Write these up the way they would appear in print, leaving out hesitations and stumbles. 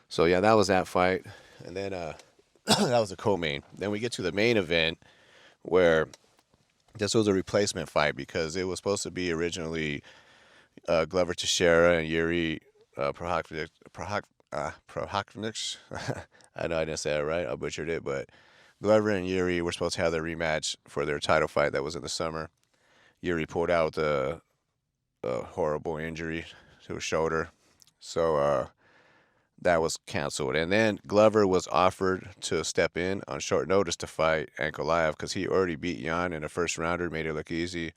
So yeah, that was that fight, and then that was a co-main. Then we get to the main event where this was a replacement fight because it was supposed to be originally Glover Teixeira and Yuri Prohakvich. I know I didn't say it right. I butchered it, but Glover and Yuri were supposed to have their rematch for their title fight that was in the summer. Yuri pulled out with a horrible injury to his shoulder, so that was canceled. And then Glover was offered to step in on short notice to fight Ankalaev because he already beat Jan in the first rounder, made it look easy.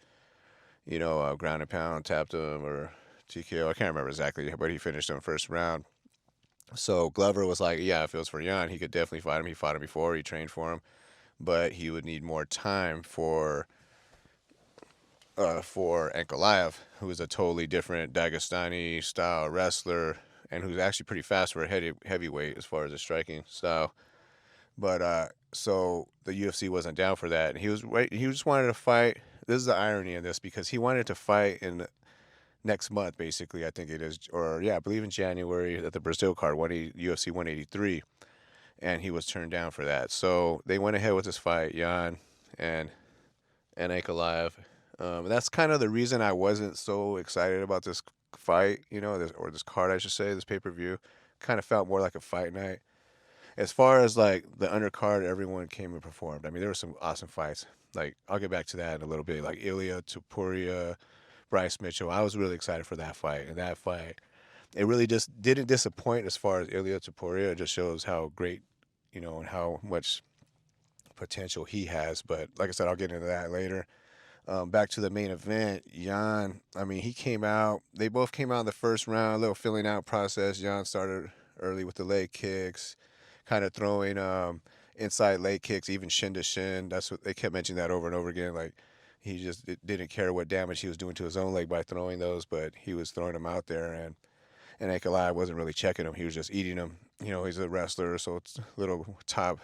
Ground and pound, tapped him or TKO. I can't remember exactly, but he finished him first round. So Glover was like, yeah, if it was for Jan, he could definitely fight him. He fought him before, he trained for him, but he would need more time for Ankalaev, who is a totally different Dagestani style wrestler and who's actually pretty fast for a heavyweight as far as his striking style. But so the UFC wasn't down for that, and he just wanted to fight. This is the irony in this because he wanted to fight in next month, basically. I think it is, or yeah, I believe in January at the Brazil card, UFC 183, and he was turned down for that. So they went ahead with this fight, Jan and and Ankalaev. That's kind of the reason I wasn't so excited about this fight, or this card, I should say, this pay per view. Kind of felt more like a fight night. As far as like the undercard, everyone came and performed. I mean, there were some awesome fights. Like I'll get back to that in a little bit. Like Ilya Topuria, Bryce Mitchell. I was really excited for that fight. And that fight, it really just didn't disappoint as far as Ilya Topuria. It just shows how great, and how much potential he has. But like I said, I'll get into that later. Back to the main event, Jan. I mean, he came out. They both came out in the first round. A little filling out process. Jan started early with the leg kicks, kind of throwing inside leg kicks, even shin to shin. That's what they kept mentioning that over and over again. Like he just didn't care what damage he was doing to his own leg by throwing those, but he was throwing them out there, and Ankalaev wasn't really checking him. He was just eating them. He's a wrestler, so it's a little top,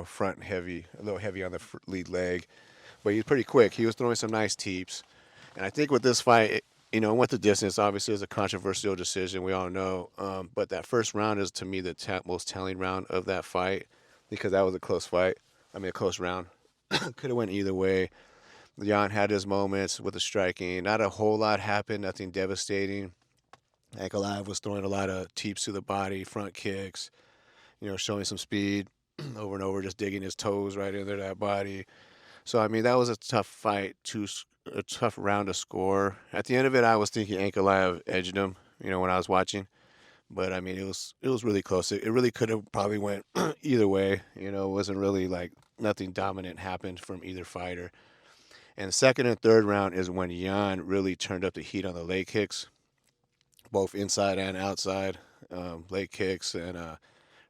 front heavy, a little heavy on the lead leg, but he's pretty quick. He was throwing some nice teeps, and I think with this fight, it went the distance. Obviously, it was a controversial decision. We all know, but that first round is to me the most telling round of that fight because that was a close fight. I mean, a close round. Could have went either way. Jan had his moments with the striking. Not a whole lot happened. Nothing devastating. Ankalaev was throwing a lot of teeps to the body, front kicks, showing some speed over and over, just digging his toes right into that body. So I mean, that was a tough fight, a tough round to score. At the end of it, I was thinking Ankalaev edged him. When I was watching, but I mean, it was really close. It really could have probably went either way. It wasn't really like nothing dominant happened from either fighter. And the second and third round is when Jan really turned up the heat on the leg kicks, both inside and outside leg kicks, and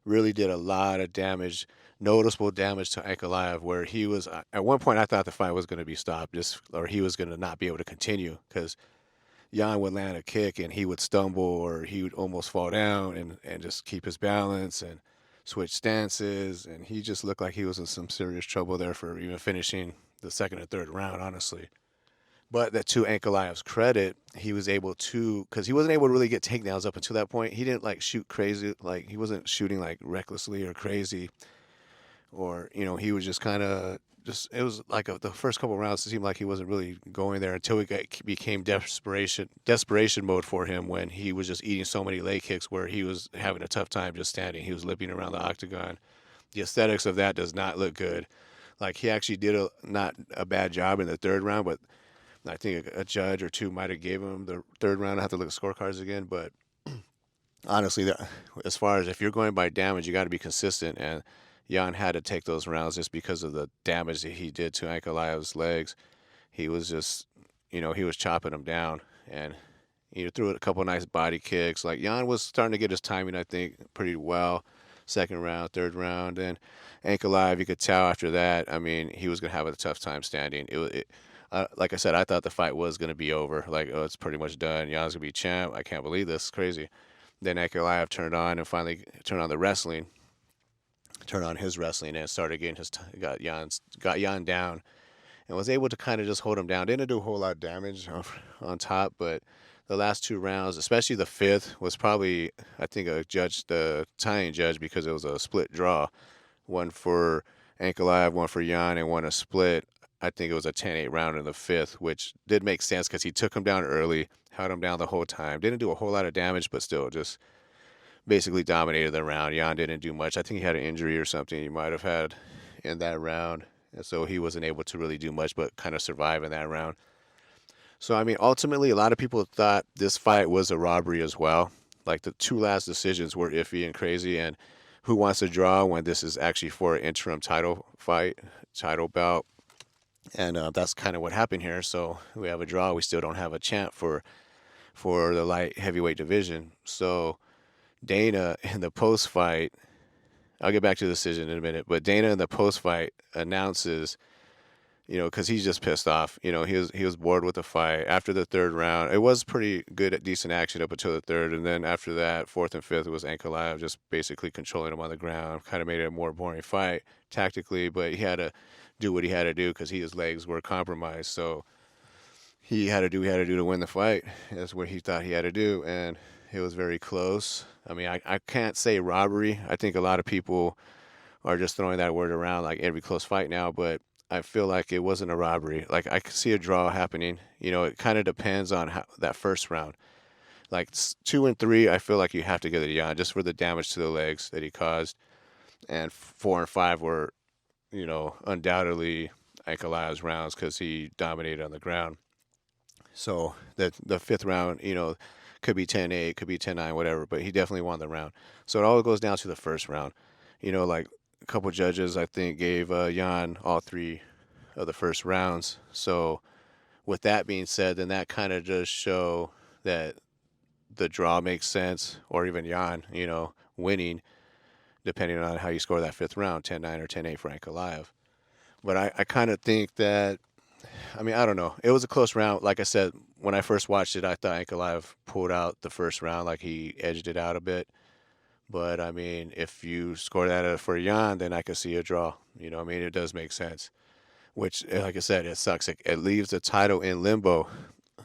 really did a lot of damage, noticeable damage to Ankalaev, where he was at one point I thought the fight was going to be stopped, or he was going to not be able to continue because Jan would land a kick and he would stumble or he would almost fall down and just keep his balance and switch stances, and he just looked like he was in some serious trouble there for even finishing the second or third round, honestly. But that to Ankalaev's credit, he was able to, because he wasn't able to really get takedowns up until that point. He didn't like shoot crazy, like he wasn't shooting like recklessly or crazy, or he was just kind of just. It was like the first couple of rounds, it seemed like he wasn't really going there until became desperation mode for him when he was just eating so many leg kicks where he was having a tough time just standing. He was limping around the octagon. The aesthetics of that does not look good. Like he actually did not a bad job in the third round, but I think a judge or two might have gave him the third round. I have to look at scorecards again, but honestly, as far as if you're going by damage, you got to be consistent. And Jan had to take those rounds just because of the damage that he did to Ankalaev's legs. He was just, he was chopping him down, and he threw a couple of nice body kicks. Like Jan was starting to get his timing, I think, pretty well. Second round, third round, and Ankalaev, you could tell after that. I mean, he was gonna have a tough time standing. Like I said, I thought the fight was gonna be over. Like, oh, it's pretty much done. Jan's gonna be champ. I can't believe this. It's crazy. Then Ankalaev turned on and finally turned on the wrestling, turned on his wrestling and started getting got Jan down and was able to kind of just hold him down. Didn't do a whole lot of damage on top, but the last two rounds, especially the fifth, was probably, I think, the tying judge, because it was a split draw. One for Ankalaev, one for Jan, and one a split. I think it was a 10-8 round in the fifth, which did make sense because he took him down early, held him down the whole time. Didn't do a whole lot of damage, but still just basically dominated the round. Jan didn't do much. I think he had an injury or something he might have had in that round. And so he wasn't able to really do much but kind of survive in that round. So, I mean, ultimately, a lot of people thought this fight was a robbery as well. Like the two last decisions were iffy and crazy. And who wants to draw when this is actually for an interim title fight, title bout? And that's kind of what happened here. So we have a draw. We still don't have a champ for the light heavyweight division. So Dana in the post fight, I'll get back to the decision in a minute, but Dana in the post fight announces, because he's just pissed off. He was bored with the fight after the third round. It was pretty good, decent action up until the third, and then after that, fourth and fifth, it was Ankalaev just basically controlling him on the ground. Kind of made it a more boring fight tactically, but he had to do what he had to do because his legs were compromised. So he had to do what he had to do to win the fight. That's what he thought he had to do, and it was very close. I mean, I can't say robbery. I think a lot of people are just throwing that word around like every close fight now, but I feel like it wasn't a robbery. Like I could see a draw happening. It kind of depends on that first round. Like 2 and 3, I feel like you have to get it on just for the damage to the legs that he caused, and 4 and 5 were, undoubtedly Ankalaev's rounds because he dominated on the ground. So the fifth round, could be 10-8, could be 10-9, whatever, but he definitely won the round. So it all goes down to the first round. Like a couple judges, I think, gave Jan all three of the first rounds. So with that being said, then that kind of does show that the draw makes sense, or even Jan, winning, depending on how you score that fifth round, 10-9 or 10-8 for Ankalaev. But I kind of think that, I mean, I don't know. It was a close round. Like I said, when I first watched it, I thought Ankalaev pulled out the first round, like he edged it out a bit. But I mean, if you score that for Jan, then I could see a draw. I mean, it does make sense. Which, like I said, it sucks. It leaves the title in limbo.